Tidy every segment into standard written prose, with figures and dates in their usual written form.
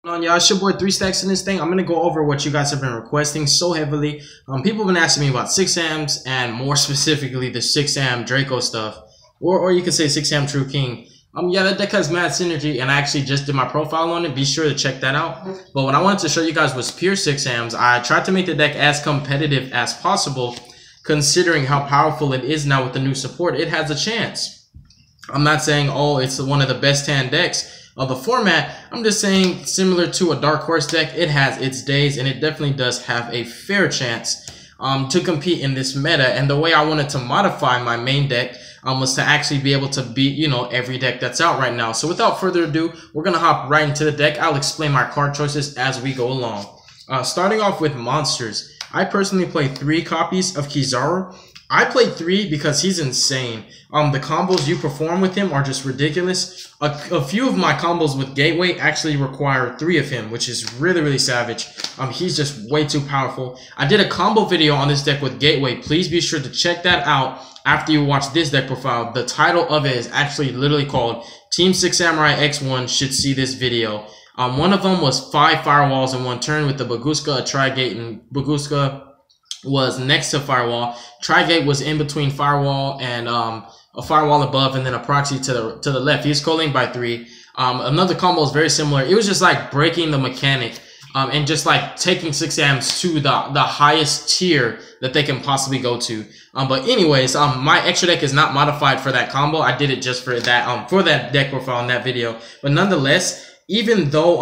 On y'all, it's your boy 3 Stacks in this thing. I'm gonna go over what you guys have been requesting so heavily. People have been asking me about 6Ams and more specifically the 6Am Draco stuff, or you could say 6Am True King. Yeah, that deck has mad synergy, and I actually just did my profile on it. Be sure to check that out. But what I wanted to show you guys was pure 6Ams. I tried to make the deck as competitive as possible, considering how powerful it is now with the new support. It has a chance. I'm not saying, oh, it's one of the best hand decks of the format. I'm just saying, similar to a Dark Horse deck, it has its days, and it definitely does have a fair chance to compete in this meta. And the way I wanted to modify my main deck was to actually be able to beat, every deck that's out right now. So without further ado, we're gonna hop right into the deck. I'll explain my card choices as we go along. Starting off with monsters, I personally play 3 copies of Kizaru. I play 3 because he's insane. The combos you perform with him are just ridiculous. A few of my combos with Gateway actually require 3 of him, which is really savage. He's just way too powerful. I did a combo video on this deck with Gateway. Please be sure to check that out after you watch this deck profile. The title of it is actually literally called Team 6 Samurai X1 should see this video. One of them was 5 firewalls in one turn with the Baguska, a Tri-Gate, and Baguska was next to firewall. Tri-Gate was in between firewall and a firewall above, and then a proxy to the left. He's calling by 3. Another combo is very similar. It was just like breaking the mechanic and just like taking 6Ams to the highest tier that they can possibly go to. But anyways, my extra deck is not modified for that combo. I did it just for that deck profile in that video. But nonetheless, even though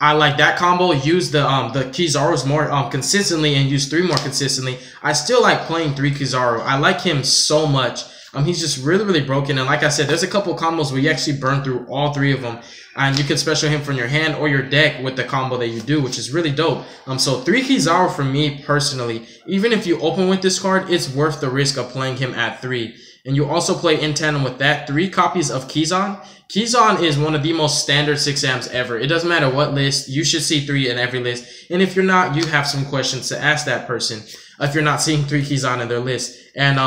I like that combo, use the Kizaru's more consistently and use 3 more consistently, I still like playing 3 Kizaru. I like him so much. He's just really broken, and like I said, there's a couple combos where you actually burn through all 3 of them, and you can special him from your hand or your deck with the combo that you do, which is really dope. So 3 Kizaru for me personally. Even if you open with this card, it's worth the risk of playing him at 3. And you also play in tandem with that 3 copies of Kizan. Kizan is one of the most standard 6Ams ever. It doesn't matter what list, you should see 3 in every list. And if you're not, you have some questions to ask that person if you're not seeing 3 Kizan in their list. And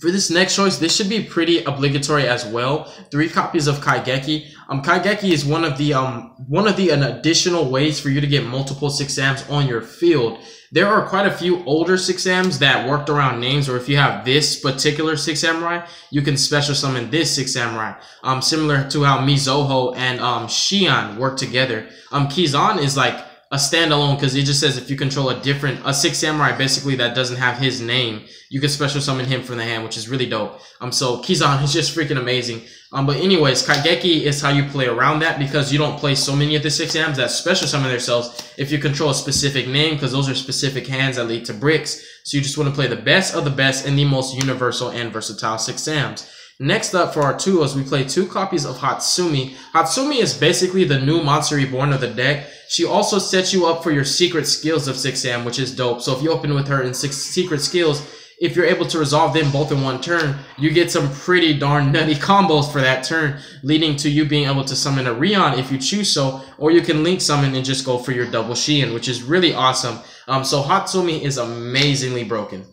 for this next choice, this should be pretty obligatory as well. 3 copies of Kaigeki. Kaigeki is one of the additional ways for you to get multiple 6Ams on your field. There are quite a few older 6Ams that worked around names, or if you have this particular 6 Samurai, you can special summon this 6 Samurai. Similar to how Mizoho and Shion work together. Kizan is like a standalone because it just says if you control a 6 Samurai basically that doesn't have his name, you can special summon him from the hand, which is really dope. So Kizan is just freaking amazing. But anyways, Kaigeki is how you play around that because you don't play so many of the 6Ams that special summon themselves if you control a specific name, because those are specific hands that lead to bricks. So you just want to play the best of the best and the most universal and versatile 6Ams. Next up for our tools, we play 2 copies of Hatsumi. Hatsumi is basically the new Monster Reborn of the deck. She also sets you up for your secret skills of 6Am, which is dope. So if you open with her in 6 secret skills, if you're able to resolve them both in one turn, you get some pretty darn nutty combos for that turn, leading to you being able to summon a Rion if you choose so, or you can link summon and just go for your double Shion, which is really awesome. So Hatsumi is amazingly broken.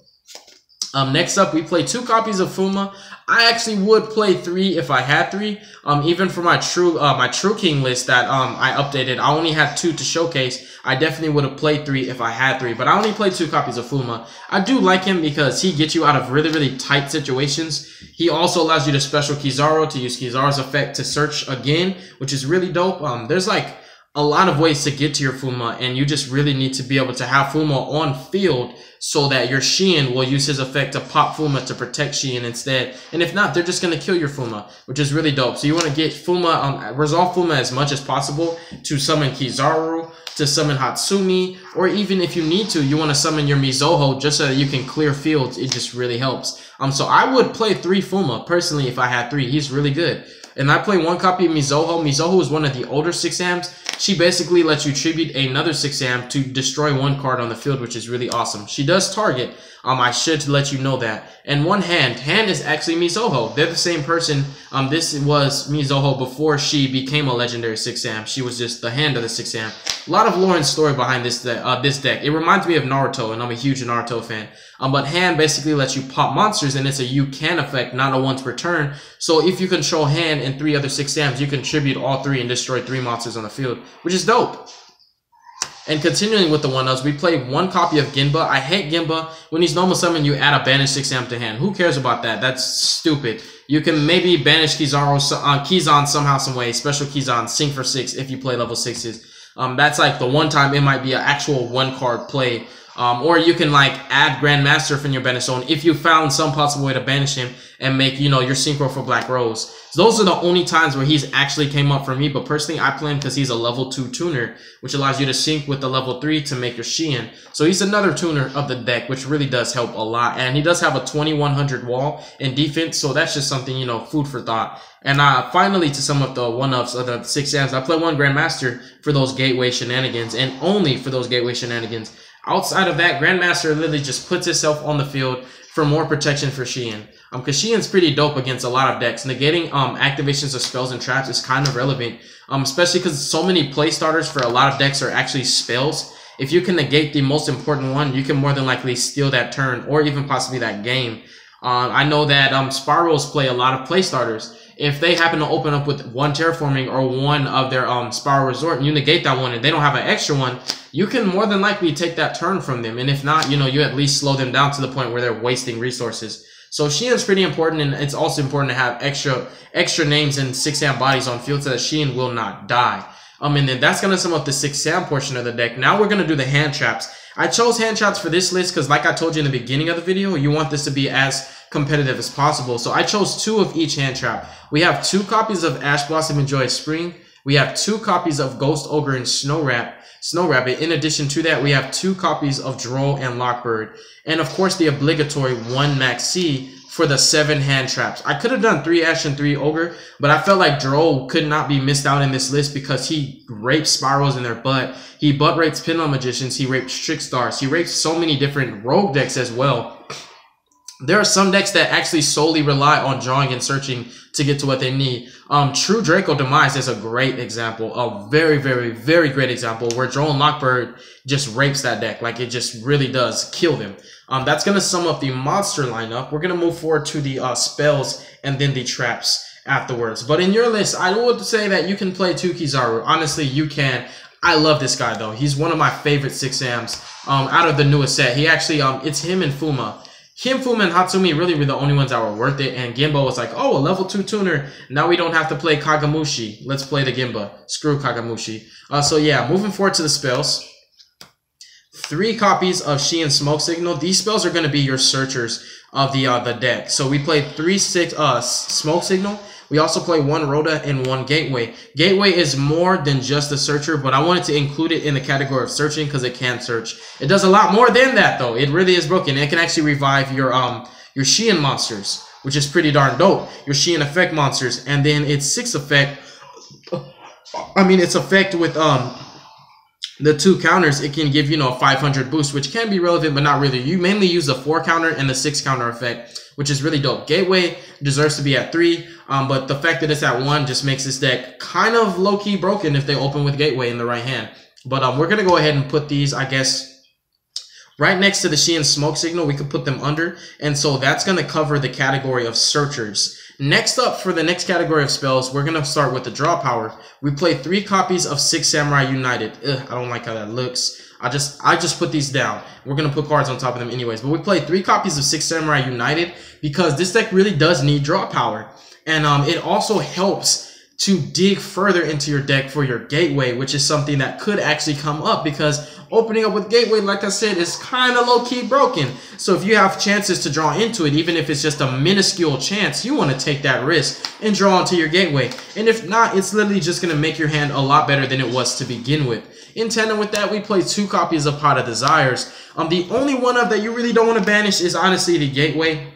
Next up, we play 2 copies of Fuma. I actually would play 3 if I had 3. Even for my True King list that I updated, I only had 2 to showcase. I definitely would have played 3 if I had 3, but I only played 2 copies of Fuma. I do like him because he gets you out of really tight situations. He also allows you to special Kizaru to use Kizaru's effect to search again, which is really dope. There's like a lot of ways to get to your Fuma, and you just really need to be able to have Fuma on field so that your Shion will use his effect to pop Fuma to protect Shion instead. And if not, they're just going to kill your Fuma, which is really dope. So you want to get Fuma, resolve Fuma as much as possible to summon Kizaru, to summon Hatsumi, or even if you need to, you want to summon your Mizoho just so that you can clear fields. It just really helps. So I would play 3 Fuma personally if I had 3. He's really good. And I play 1 copy of Mizoho. Mizoho is one of the older 6Ams. She basically lets you tribute another 6Am to destroy 1 card on the field, which is really awesome. She does target. I should let you know that. And 1 hand. Hand is actually Mizoho. They're the same person. This was Mizoho before she became a legendary 6Am. She was just the hand of the 6Am. A lot of lore and story behind this deck. It reminds me of Naruto, and I'm a huge Naruto fan. But hand basically lets you pop monsters, and it's a you can effect, not a once per turn. So if you control hand and 3 other 6Ms, you can tribute all 3 and destroy 3 monsters on the field, which is dope. And continuing with the 1-ups, we play 1 copy of Genba. I hate Genba. When he's normal summon, you add a banished 6M to hand. Who cares about that? That's stupid. You can maybe banish Kizan somehow, some way. Special Kizan, sync for 6 if you play level 6s. That's like the one time it might be an actual 1-card play. Or you can like add Grandmaster from your banish zone if you found some possible way to banish him and make, you know, your synchro for Black Rose. So those are the only times where he's actually came up for me. But personally, I play him because he's a level 2 tuner, which allows you to sync with the level 3 to make your Xian. So he's another tuner of the deck, which really does help a lot. And he does have a 2100 wall in defense. So that's just something, you know, food for thought. And finally, to sum up the 1-ups of the 6Ms, I play 1 Grandmaster for those gateway shenanigans, and only for those gateway shenanigans. Outside of that, Grandmaster literally just puts itself on the field for more protection for Xian. Because Xian's pretty dope against a lot of decks. Negating activations of spells and traps is kind of relevant. Especially because so many play starters for a lot of decks are actually spells. If you can negate the most important one, you can more than likely steal that turn or even possibly that game. I know that Spirals play a lot of play starters. If they happen to open up with 1 Terraforming or 1 of their Spiral Resort, and you negate that one and they don't have an extra one, you can more than likely take that turn from them. And if not, you know, you at least slow them down to the point where they're wasting resources. So Xian's pretty important, and it's also important to have extra names and 6-am bodies on field so that Xian will not die. And then that's going to sum up the 6-am portion of the deck. Now we're going to do the hand traps. I chose hand traps for this list because, like I told you in the beginning of the video, you want this to be as competitive as possible. So I chose 2 of each hand trap. We have 2 copies of Ash Blossom and Joyous Spring. We have 2 copies of Ghost Ogre and Snow Rabbit. In addition to that, we have 2 copies of Droll and Lockbird. And of course, the obligatory 1 Maxi for the 7 hand traps. I could have done 3 Ash and 3 Ogre, but I felt like Droll could not be missed out in this list because he rapes Spirals in their butt. He butt rapes Pinwheel Magicians. He rapes Trickstars. He rapes so many different rogue decks as well. There are some decks that actually solely rely on drawing and searching to get to what they need. True Draco Demise is a great example, a very, very, very great example where Droll and Lockbird just rapes that deck. Like, it just really does kill them. That's going to sum up the monster lineup. We're going to move forward to the spells and then the traps afterwards. But in your list, I would say that you can play 2 Kizaru. Honestly, you can. I love this guy, though. He's one of my favorite 6Ms out of the newest set. He actually, it's him and Fuma. Fuma, and Hatsumi really were the only ones that were worth it, and Genba was like, oh, a level 2 tuner. Now we don't have to play Kagamushi. Let's play the Genba. Screw Kagamushi. So yeah, moving forward to the spells. 3 copies of Xian Smoke Signal. These spells are going to be your searchers of the deck. So we played 3 Smoke Signal. We also play 1 Rhoda and 1 Gateway. Gateway is more than just a searcher, but I wanted to include it in the category of searching because it can search. It does a lot more than that, though. It really is broken. It can actually revive your Xian monsters, which is pretty darn dope. Your Xian effect monsters, and then its 6 effect. I mean, its effect with the 2 counters, it can give, you know, a 500 boost, which can be relevant, but not really. You mainly use the 4 counter and the 6 counter effect, which is really dope. Gateway deserves to be at 3, but the fact that it's at 1 just makes this deck kind of low-key broken if they open with Gateway in the right hand. But we're going to go ahead and put these, I guess, right next to the Xian Smoke Signal. We could put them under, and so that's going to cover the category of searchers. Next up, for the next category of spells, we're going to start with the draw power. We play 3 copies of 6 Samurai United. Ugh, I don't like how that looks. I just put these down. We're going to put cards on top of them anyways. But we play 3 copies of 6 Samurai United because this deck really does need draw power. And it also helps to dig further into your deck for your Gateway, which is something that could actually come up because opening up with Gateway, like I said, is kind of low-key broken. So if you have chances to draw into it, even if it's just a minuscule chance, you want to take that risk and draw into your Gateway. And if not, it's literally just going to make your hand a lot better than it was to begin with. In tandem with that, we play 2 copies of Pot of Desires. The only one of that you really don't want to banish is honestly the Gateway.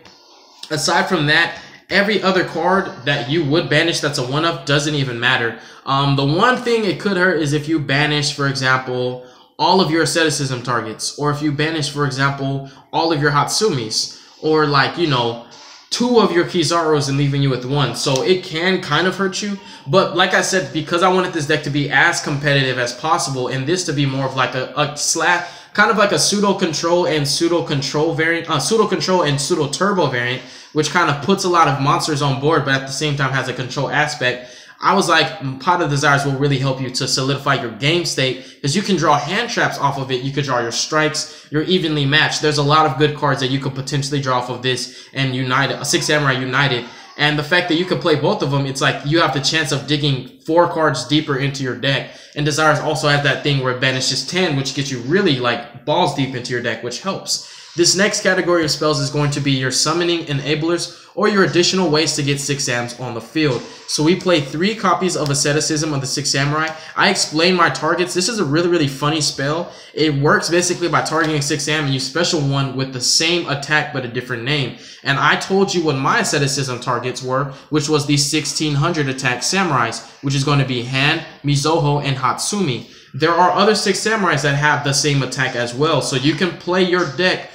Aside from that, every other card that you would banish that's a 1-up doesn't even matter. The one thing it could hurt is if you banish, for example, all of your asceticism targets, or if you banish, for example, all of your Hatsumis, or like, you know, 2 of your Kizaros and leaving you with 1. So it can kind of hurt you. But like I said, because I wanted this deck to be as competitive as possible and this to be more of like a slap, kind of like a pseudo control and pseudo control variant, pseudo control and pseudo turbo variant, which kind of puts a lot of monsters on board, but at the same time has a control aspect. I was like, Pot of Desires will really help you to solidify your game state because you can draw hand traps off of it. You could draw your strikes. You're evenly matched. There's a lot of good cards that you could potentially draw off of this and United, 6 Samurai United. And the fact that you can play both of them, it's like you have the chance of digging 4 cards deeper into your deck. And Desires also has that thing where it banishes 10, which gets you really like balls deep into your deck, which helps. This next category of spells is going to be your summoning enablers or your additional ways to get 6 Sams on the field. So we play 3 copies of Asceticism of the 6 Samurai. I explain my targets. This is a really funny spell. It works basically by targeting 6 Sam and you special one with the same attack but a different name. And I told you what my Asceticism targets were, which was the 1600 attack Samurais, which is going to be Han, Mizoho, and Hatsumi. There are other 6 Samurais that have the same attack as well. So you can play your deck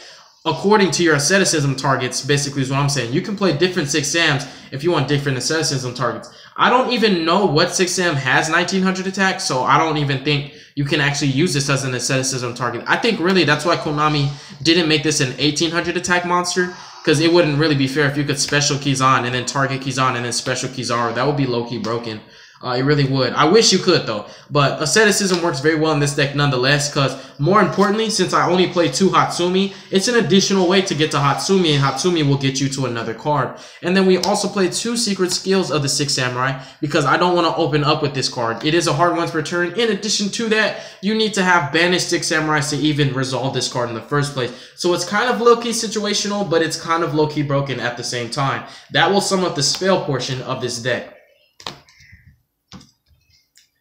according to your asceticism targets, basically is what I'm saying. You can play different 6 Sams if you want different asceticism targets. I don't even know what 6 Sam has 1900 attack, so I don't even think you can actually use this as an asceticism target. I think really that's why Konami didn't make this an 1800 attack monster, because it wouldn't really be fair if you could special Kizan and then target Kizan and then special Kizaru. That would be low-key broken. It really would. I wish you could though, but asceticism works very well in this deck nonetheless, because more importantly, since I only play 2 Hatsumi, it's an additional way to get to Hatsumi, and Hatsumi will get you to another card. And then we also play 2 secret skills of the 6 Samurai, because I don't want to open up with this card. It is a hard one per turn. In addition to that, you need to have banished 6 Samurais to even resolve this card in the first place. So it's kind of low-key situational, but it's kind of low-key broken at the same time. That will sum up the spell portion of this deck.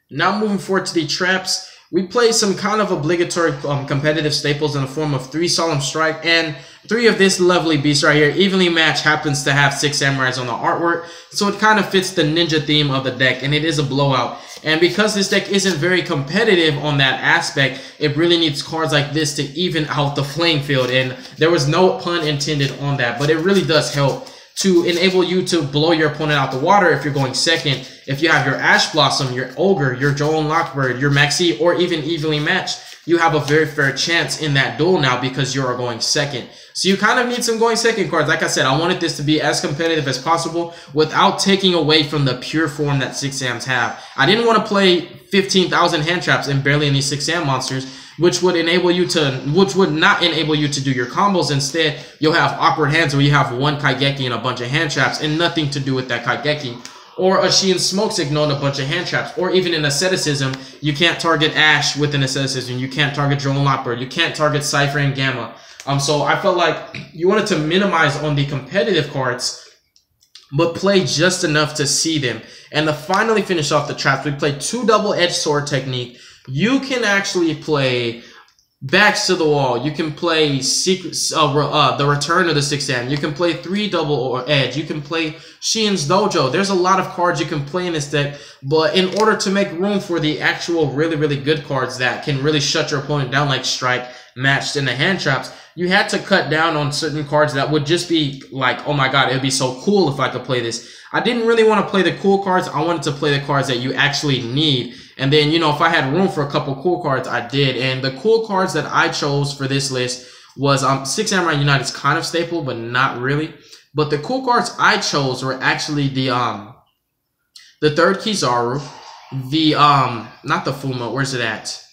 Now moving forward to the traps, we play some kind of obligatory competitive staples in the form of 3 Solemn Strike and 3 of this lovely beast right here. Evenly Matched happens to have 6 Samurais on the artwork, so it kind of fits the ninja theme of the deck, and it is a blowout. And because this deck isn't very competitive on that aspect, it really needs cards like this to even out the playing field, and there was no pun intended on that, but it really does help to enable you to blow your opponent out the water if you're going second. If you have your Ash Blossom, your Ogre, your Joel Lockbird, your Maxi, or even Evenly Matched, you have a very fair chance in that duel now because you are going second. So you kind of need some going second cards. Like I said, I wanted this to be as competitive as possible without taking away from the pure form that 6 Sams have. I didn't want to play 15,000 hand traps and barely any 6 Sam monsters, which would not enable you to do your combos. Instead, you'll have awkward hands where you have 1 Kaigeki and a bunch of hand traps and nothing to do with that Kaigeki. Or a Shein Smoke Signal and a bunch of hand traps. Or even in Asceticism, you can't target Ash with an Asceticism. You can't target Drone Lockbird. You can't target Cypher and Gamma. So I felt like you wanted to minimize on the competitive cards, but play just enough to see them. And to finally finish off the traps, we played 2 Double-Edged Sword technique. You can actually play Backs to the Wall. You can play the Return of the 6 Sam. You can play 3 Double Edge. You can play Shein's Dojo. There's a lot of cards you can play in this deck, but in order to make room for the actual really good cards that can really shut your opponent down, like Strike, Matched, and the hand traps, you had to cut down on certain cards that would just be like, oh my god, it would be so cool if I could play this. I didn't really want to play the cool cards. I wanted to play the cards that you actually need. And then, you know, if I had room for a couple cool cards, I did. And the cool cards that I chose for this list was 6 Samurai United is kind of staple, but not really. But the cool cards I chose were actually the 3rd Kizaru, the not the Fuma, where's it at?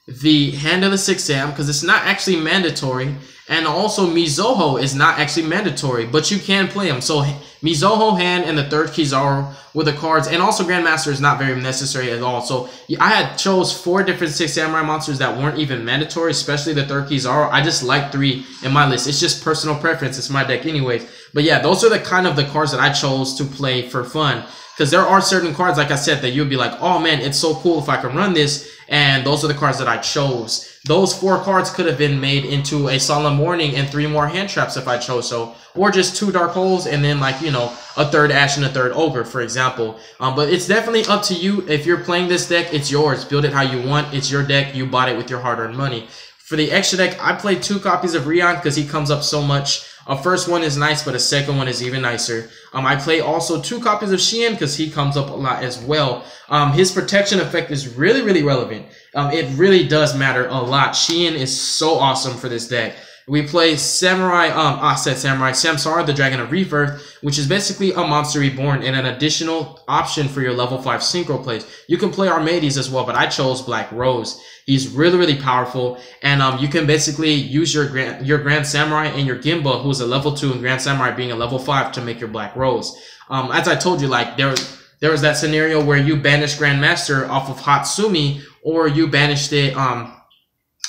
The Hand of the 6 Sam, because it's not actually mandatory. And also Mizoho is not actually mandatory, but you can play them. So Mizoho, Hand, and the 3rd Kizaru were the cards. And also Grandmaster is not very necessary at all. So I had chose 4 different 6 Samurai monsters that weren't even mandatory, especially the 3rd Kizaru. I just like 3 in my list. It's just personal preference. It's my deck anyways. But yeah, those are the kind of the cards that I chose to play for fun. Because there are certain cards, like I said, that you'll be like, oh man, it's so cool if I can run this. And those are the cards that I chose. Those 4 cards could have been made into a Solemn Warning and 3 more hand traps if I chose so. Or just 2 Dark Holes and then, like, you know, a 3rd Ash and a 3rd Ogre, for example. But it's definitely up to you. If you're playing this deck, it's yours. Build it how you want. It's your deck. You bought it with your hard-earned money. For the extra deck, I played 2 copies of Rion because he comes up so much. A first one is nice, but a second one is even nicer. I play also 2 copies of Xian because he comes up a lot as well. His protection effect is really, really relevant. It really does matter a lot. Xian is so awesome for this deck. We play Samurai, Samsara, the Dragon of Rebirth, which is basically a Monster Reborn and an additional option for your level 5 synchro plays. You can play Armades as well, but I chose Black Rose. He's really, really powerful, and you can basically use your Grand Samurai and your Gimba, who's a level 2, and Grand Samurai being a level 5 to make your Black Rose. As I told you, like, there was that scenario where you banished Grandmaster off of Hatsumi, or you banished it, I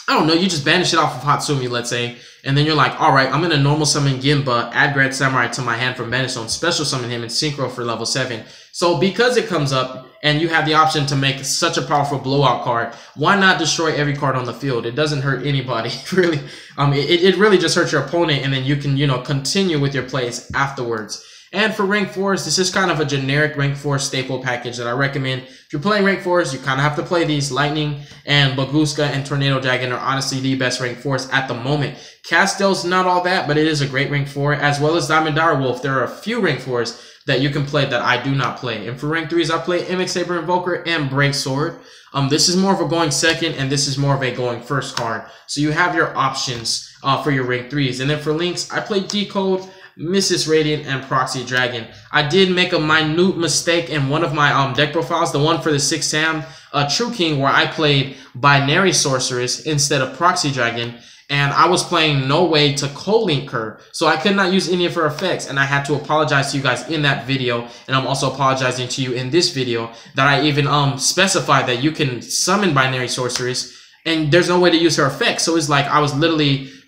don't know, you just banish it off of Hatsumi, let's say, and then you're like, alright, I'm going to normal summon Gimba, add Grand Samurai to my hand from Banish Zone, special summon him in Synchro for level 7. So because it comes up, and you have the option to make such a powerful blowout card, why not destroy every card on the field? It doesn't hurt anybody, really. It really just hurts your opponent, and then you can, you know, continue with your plays afterwards. And for rank 4s, this is kind of a generic rank 4 staple package that I recommend. If you're playing rank 4s, you kind of have to play these. Lightning and Baguska and Tornado Dragon are honestly the best rank 4s at the moment. Castell's not all that, but it is a great rank 4, as well as Diamond Direwolf. There are a few rank 4s that you can play that I do not play. And for rank 3s, I play MX Saber Invoker and Break Sword. This is more of a going second, and this is more of a going first card. So you have your options for your rank 3s. And then for links, I play Decode, Mrs. Radiant, and Proxy Dragon. I did make a minute mistake in one of my deck profiles, the one for the 6 Sam True King, where I played Binary Sorceress instead of Proxy Dragon, and I was playing no way to co-link her, so I could not use any of her effects, and I had to apologize to you guys in that video, and I'm also apologizing to you in this video that I even specified that you can summon Binary Sorceress, and there's no way to use her effects. So it's like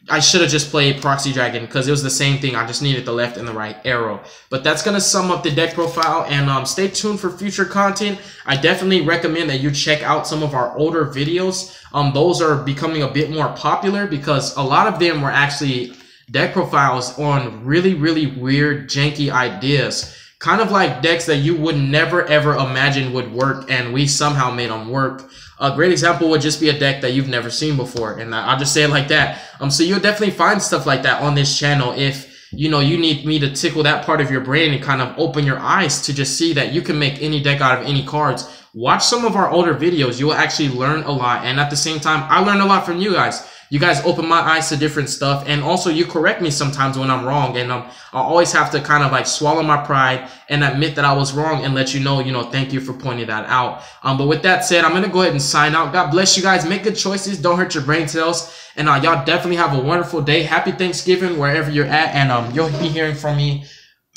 I should have just played Proxy Dragon because it was the same thing. I just needed the left and the right arrow. But that's going to sum up the deck profile, and stay tuned for future content. I definitely recommend that you check out some of our older videos. Those are becoming a bit more popular because a lot of them were actually deck profiles on really, really weird, janky ideas. Kind of like decks that you would never ever imagine would work, and we somehow made them work. A great example would just be a deck that you've never seen before, and I'll just say it like that. So you'll definitely find stuff like that on this channel if, you know, you need me to tickle that part of your brain and kind of open your eyes to just see that you can make any deck out of any cards. Watch some of our older videos. You will actually learn a lot, and at the same time, I learned a lot from you guys. You guys open my eyes to different stuff, and also you correct me sometimes when I'm wrong, and I always have to kind of like swallow my pride and admit that I was wrong and let you know, thank you for pointing that out. But with that said, I'm going to go ahead and sign out. God bless you guys. Make good choices. Don't hurt your brain cells. And y'all definitely have a wonderful day. Happy Thanksgiving wherever you're at, and you'll be hearing from me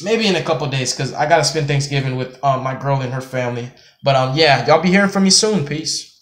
maybe in a couple days because I got to spend Thanksgiving with my girl and her family. But yeah, y'all be hearing from me soon. Peace.